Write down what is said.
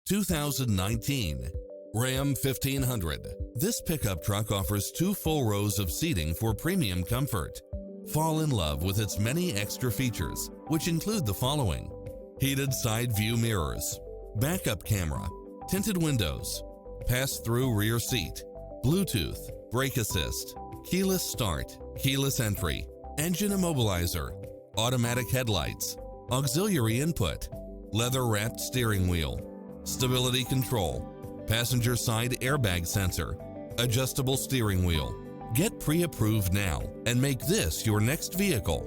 2019 Ram 1500. This pickup truck offers 2 full rows of seating for premium comfort. Fall in love with its many extra features, which include the following: heated side view mirrors, backup camera, tinted windows, pass-through rear seat, Bluetooth, brake assist, keyless start, keyless entry, engine immobilizer, automatic headlights, auxiliary input, leather-wrapped steering wheel, stability control, passenger side airbag sensor, adjustable steering wheel. Get pre-approved now and make this your next vehicle.